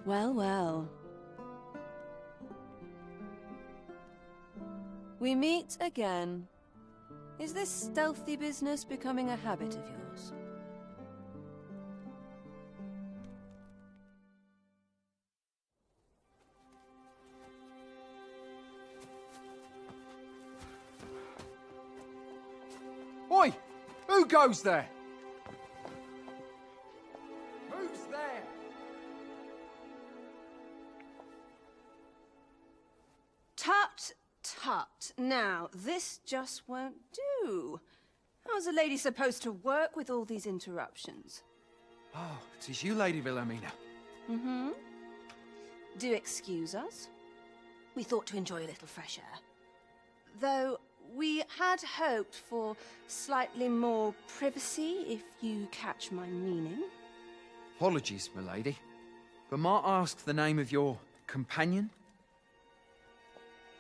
Well, well. We meet again. Is this stealthy business becoming a habit of yours? Oi! Who goes there? Who's there? Tut, tut. Now, this just won't do. How's a lady supposed to work with all these interruptions? Oh, 'tis you, Lady Wilhelmina. Mm-hmm. Do excuse us. We thought to enjoy a little fresh air. Though we had hoped for slightly more privacy, if you catch my meaning. Apologies, milady. But might I ask the name of your companion?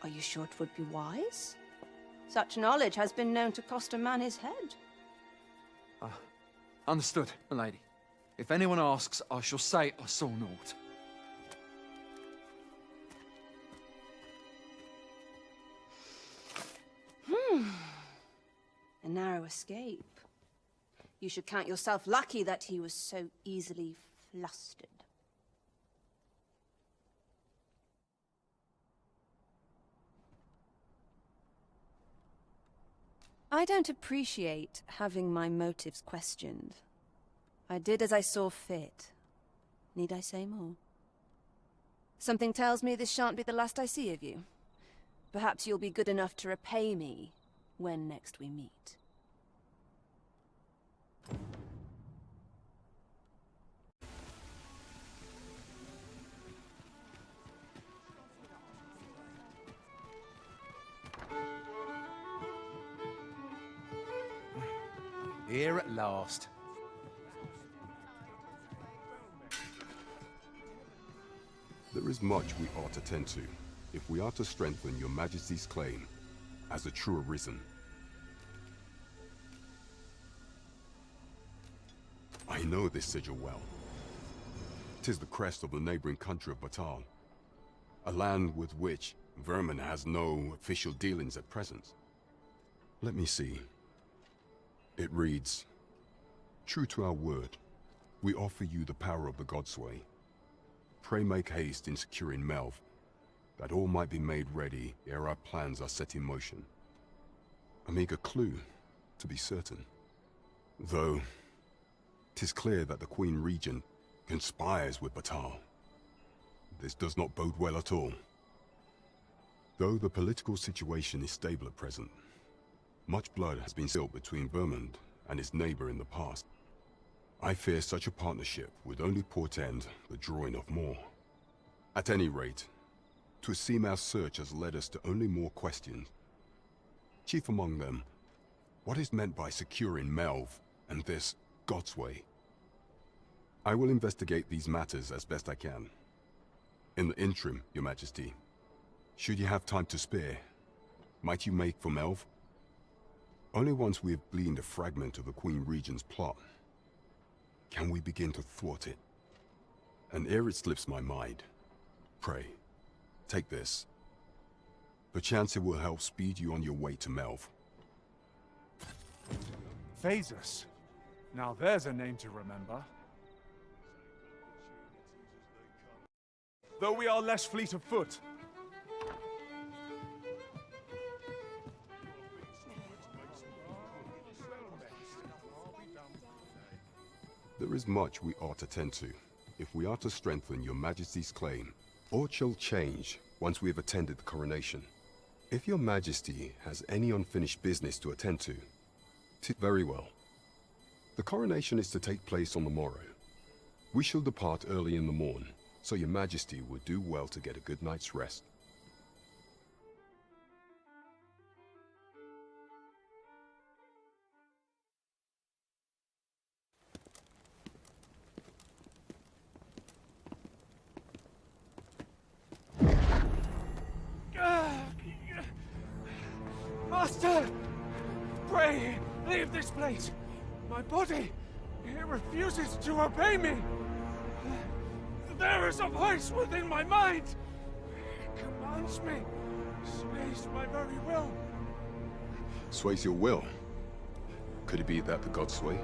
Are you sure it would be wise? Such knowledge has been known to cost a man his head. Understood, milady. If anyone asks, I shall say I saw naught. A narrow escape. You should count yourself lucky that he was so easily flustered. I don't appreciate having my motives questioned. I did as I saw fit. Need I say more? Something tells me this shan't be the last I see of you. Perhaps you'll be good enough to repay me when next we meet. Here at last. There is much we ought to tend to, if we are to strengthen your Majesty's claim as a true arisen. I know this sigil well. 'Tis the crest of the neighboring country of Batal, a land with which Vermin has no official dealings at present. Let me see. It reads, "True to our word, we offer you the power of the Godsway. Pray make haste in securing Melv, that all might be made ready ere our plans are set in motion." A meager clue, to be certain. Though, 'tis clear that the Queen Regent conspires with Batal. This does not bode well at all. Though the political situation is stable at present, much blood has been spilled between Vermund and its neighbor in the past. I fear such a partnership would only portend the drawing of more. At any rate, 'twould seem our search has led us to only more questions. Chief among them, what is meant by securing Melv and this Godsway? I will investigate these matters as best I can. In the interim, Your Majesty, should you have time to spare, might you make for Melv? Only once we have gleaned a fragment of the Queen Regent's plot can we begin to thwart it. And ere it slips my mind, pray, take this. Perchance it will help speed you on your way to Melv. Phasus. Now there's a name to remember. Though we are less fleet of foot. There is much we ought to tend to, if we are to strengthen your Majesty's claim. Aught shall change once we have attended the coronation. If your Majesty has any unfinished business to attend to, very well. The coronation is to take place on the morrow. We shall depart early in the morn, so your Majesty would do well to get a good night's rest. Master! Pray, leave this place! My body, it refuses to obey me! There There is a voice within my mind. It commands me, sways my very will. Sways your will? Could it be that the gods sway?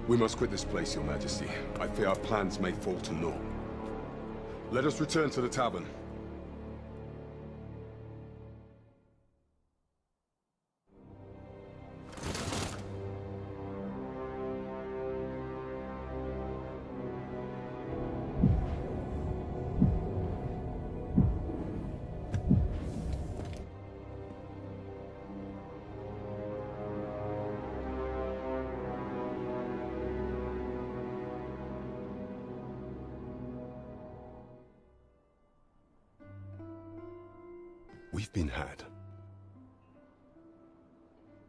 We must quit this place, Your Majesty. I fear our plans may fall to naught. Let us return to the tavern. We've been had.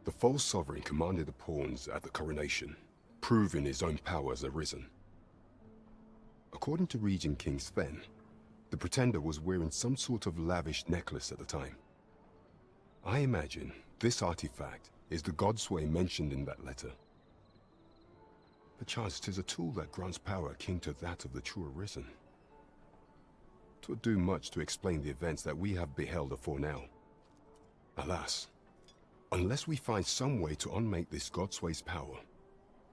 The false sovereign commanded the pawns at the Coronation, proving his own power as arisen. According to Regent King Sven, the pretender was wearing some sort of lavish necklace at the time. I imagine this artifact is the Godsway mentioned in that letter. Perchance 'tis a tool that grants power akin to that of the true arisen. 'Twould do much to explain the events that we have beheld afore now. Alas, unless we find some way to unmake this Godsway's power,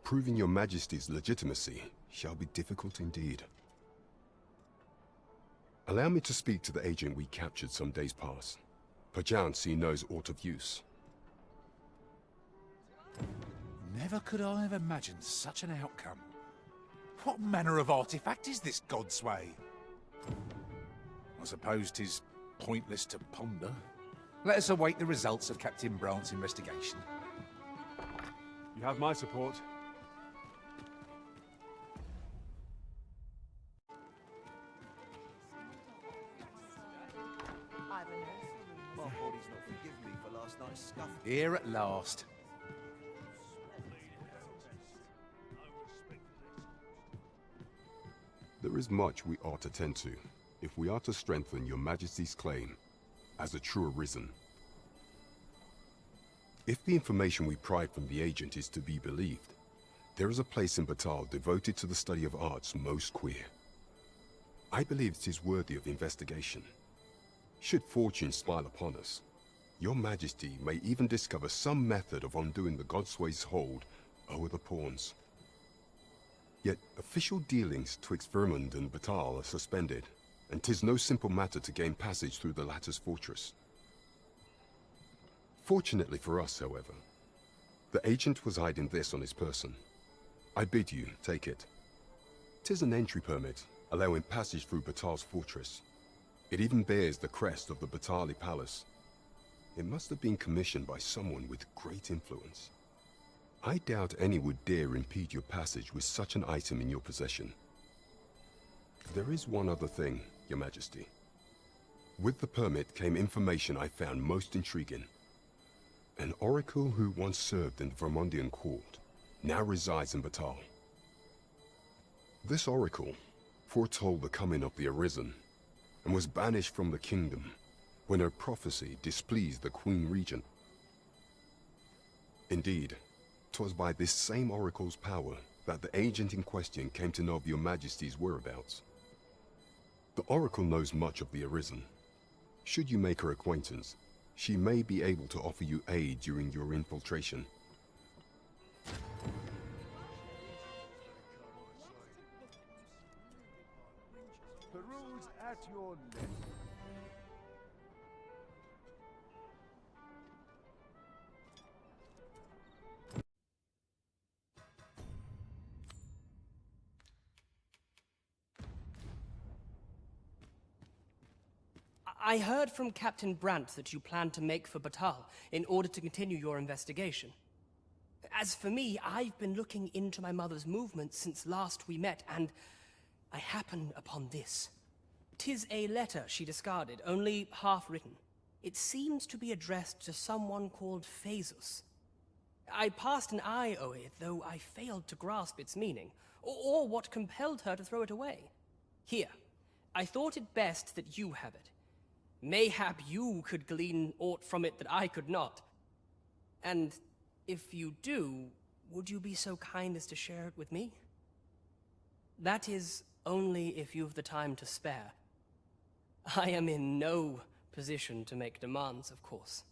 proving your Majesty's legitimacy shall be difficult indeed. Allow me to speak to the agent we captured some days past. Perchance he knows aught of use. Never could I have imagined such an outcome. What manner of artifact is this Godsway? I suppose 'tis pointless to ponder. Let us await the results of Captain Brant's investigation. You have my support. Here at last. There is much we ought to tend to, if we are to strengthen your Majesty's claim as a true arisen. If the information we pried from the agent is to be believed, there is a place in Batal devoted to the study of arts most queer. I believe it is worthy of investigation. Should fortune smile upon us, your Majesty may even discover some method of undoing the Godsway's hold over the pawns. Yet official dealings twixt Vermund and Batal are suspended, and 'tis no simple matter to gain passage through the latter's fortress. Fortunately for us, however, the agent was hiding this on his person. I bid you take it. 'Tis an entry permit, allowing passage through Batal's fortress. It even bears the crest of the Batali Palace. It must have been commissioned by someone with great influence. I doubt any would dare impede your passage with such an item in your possession. There is one other thing, Your Majesty. With the permit came information I found most intriguing. An oracle who once served in the Vermundian court now resides in Batal. This oracle foretold the coming of the Arisen and was banished from the kingdom when her prophecy displeased the Queen Regent. Indeed, 'twas by this same oracle's power that the agent in question came to know of your Majesty's whereabouts. The oracle knows much of the Arisen. Should you make her acquaintance, she may be able to offer you aid during your infiltration. Peruse at your leisure. I heard from Captain Brant that you plan to make for Batal in order to continue your investigation. As for me, I've been looking into my mother's movements since last we met, and I happen upon this. 'Tis a letter she discarded, only half written. It seems to be addressed to someone called Phaesus. I passed an eye over it, though I failed to grasp its meaning, or what compelled her to throw it away. Here, I thought it best that you have it. Mayhap you could glean aught from it that I could not. And if you do, would you be so kind as to share it with me? That is only if you've the time to spare. I am in no position to make demands, of course.